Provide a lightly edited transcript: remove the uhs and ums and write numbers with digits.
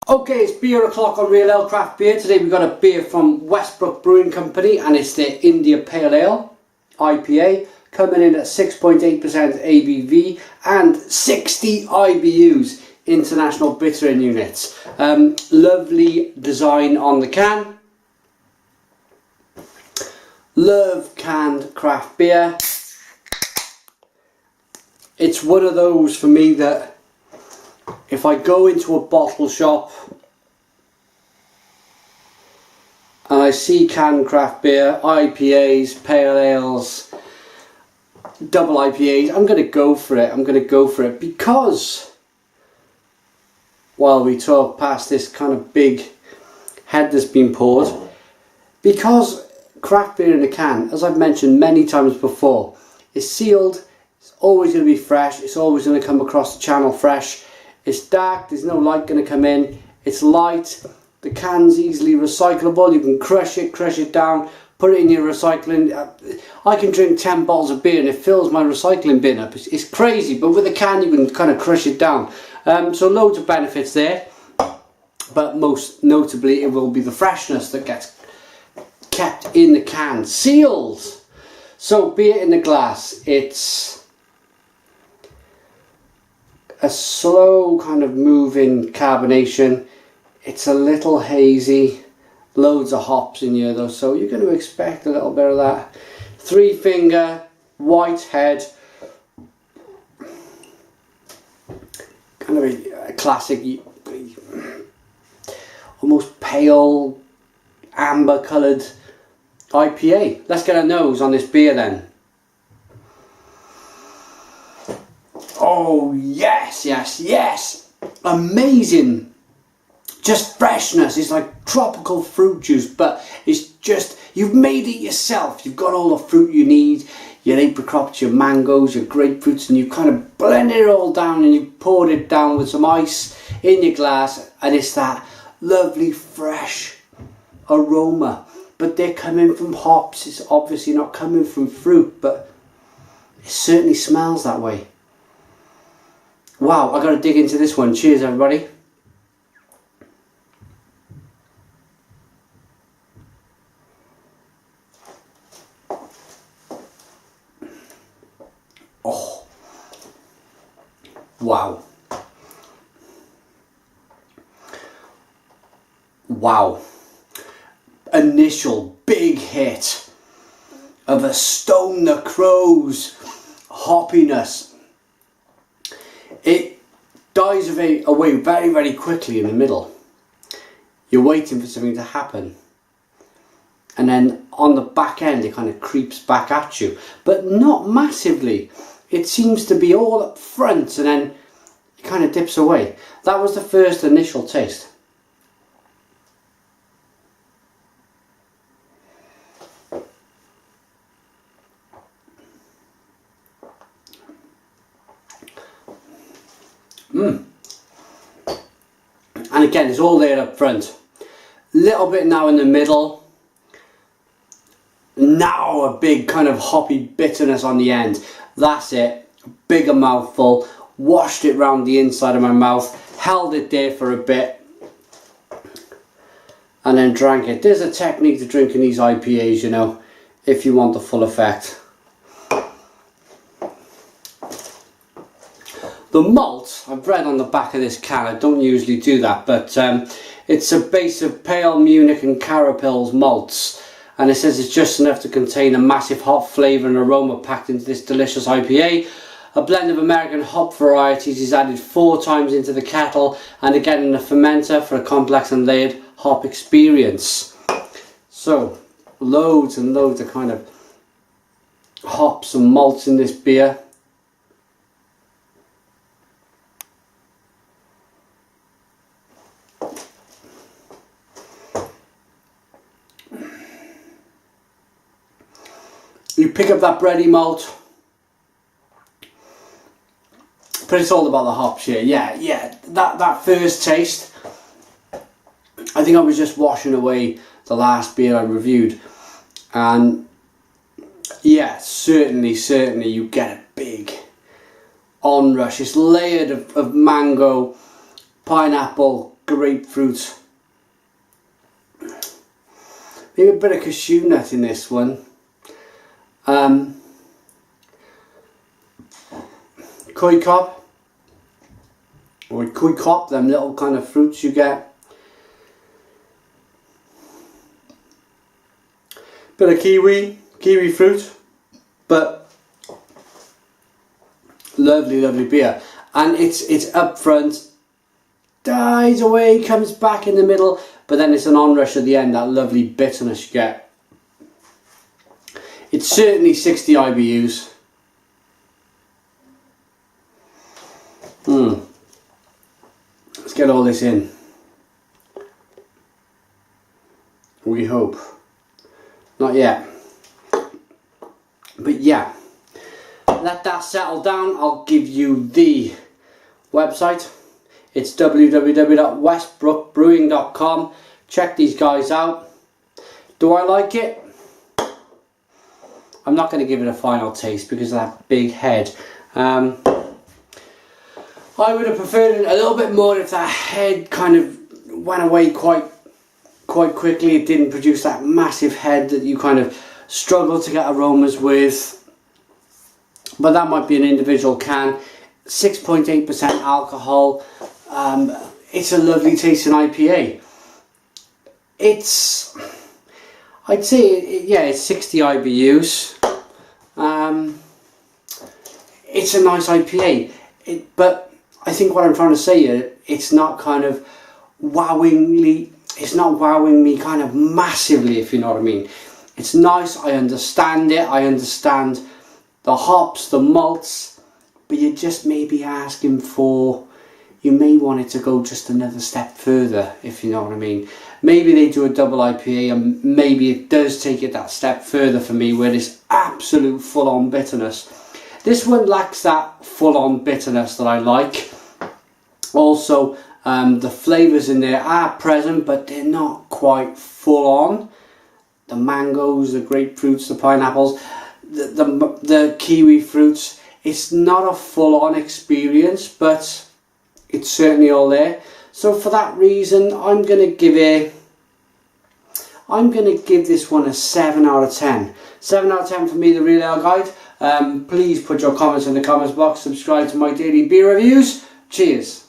Okay, it's beer o'clock on Real Ale Craft Beer. Today we've got a beer from Westbrook Brewing Company and it's their India Pale Ale IPA, coming in at 6.8% ABV and 60 IBUs, International Bittering Units. Lovely design on the can. Love canned craft beer. It's one of those for me that if I go into a bottle shop and I see canned craft beer, IPAs, pale ales, double IPAs, I'm going to go for it. I'm going to go for it because while we talk past this kind of big head that's been poured, because craft beer in a can, as I've mentioned many times before, is sealed. It's always going to be fresh. It's always going to come across the channel fresh. It's dark, there's no light going to come in, it's light, the can's easily recyclable, you can crush it down, put it in your recycling. I can drink 10 bottles of beer and it fills my recycling bin up. It's crazy, but with a can you can kind of crush it down. So loads of benefits there, but most notably it will be the freshness that gets kept in the can, sealed. So beer in the glass, it's a slow kind of moving carbonation. It's a little hazy, loads of hops in here though, so you're going to expect a little bit of that. 3-finger, white head, kind of a classic, almost pale amber coloured IPA. Let's get a nose on this beer then. Oh yes, yes, yes! Amazing! Just freshness. It's like tropical fruit juice, but it's just, you've made it yourself. You've got all the fruit you need, your apricots, your mangoes, your grapefruits, and you kind of blended it all down and you poured it down with some ice in your glass, and it's that lovely fresh aroma. But they're coming from hops. It's obviously not coming from fruit, but it certainly smells that way. Wow, I got to dig into this one. Cheers, everybody. Oh, wow. Wow. Initial big hit of a Stone the Crow's hoppiness. It dies away very, very quickly in the middle. You're waiting for something to happen. And then on the back end, it kind of creeps back at you. But not massively. It seems to be all up front and then it kind of dips away. That was the first initial taste. And again, it's all there up front. Little bit now in the middle. Now a big kind of hoppy bitterness on the end. That's it. Bigger mouthful. Washed it round the inside of my mouth. Held it there for a bit. And then drank it. There's a technique to drinking these IPAs, you know, if you want the full effect. The malt, I've read on the back of this can, I don't usually do that, but it's a base of pale Munich and Carapils malts, and it says it's just enough to contain a massive hop flavour and aroma packed into this delicious IPA. A blend of American hop varieties is added 4 times into the kettle and again in the fermenter for a complex and layered hop experience. So, loads and loads of kind of hops and malts in this beer. You pick up that bready malt, but it's all about the hops here. Yeah, that first taste, I think I was just washing away the last beer I reviewed, and yeah, certainly you get a big onrush. It's layered of mango, pineapple, grapefruit. Maybe a bit of cashew nut in this one. Koi cop, or koi cop, them little kind of fruits you get. Bit of kiwi fruit, but lovely beer. And it's up front, dies away, comes back in the middle, but then it's an onrush at the end, that lovely bitterness you get. It's certainly 60 IBUs. Let's get all this in. We hope. Not yet. But yeah, let that settle down. I'll give you the website. It's www.westbrookbrewing.com. Check these guys out. Do I like it? I'm not going to give it a final taste because of that big head. I would have preferred it a little bit more if that head kind of went away quite quickly. It didn't produce that massive head that you kind of struggle to get aromas with. But that might be an individual can. 6.8% alcohol. It's a lovely tasting IPA. I'd say, yeah, it's 60 IBUs. It's a nice IPA. But I think what I'm trying to say here, it's not kind of wowing me kind of massively, if you know what I mean. It's nice, I understand it, I understand the hops, the malts, but you're just maybe asking for, you may want it to go just another step further, if you know what I mean. Maybe they do a double IPA and maybe it does take it that step further for me, where it's absolute full-on bitterness. This one lacks that full-on bitterness that I like. Also, the flavours in there are present, but they're not quite full-on. The mangoes, the grapefruits, the pineapples, the kiwi fruits. It's not a full-on experience, but it's certainly all there. So for that reason, I'm going to give this one a 7 out of 10. 7 out of 10 for me, the Real Ale Guide. Please put your comments in the comments box. Subscribe to my daily beer reviews. Cheers.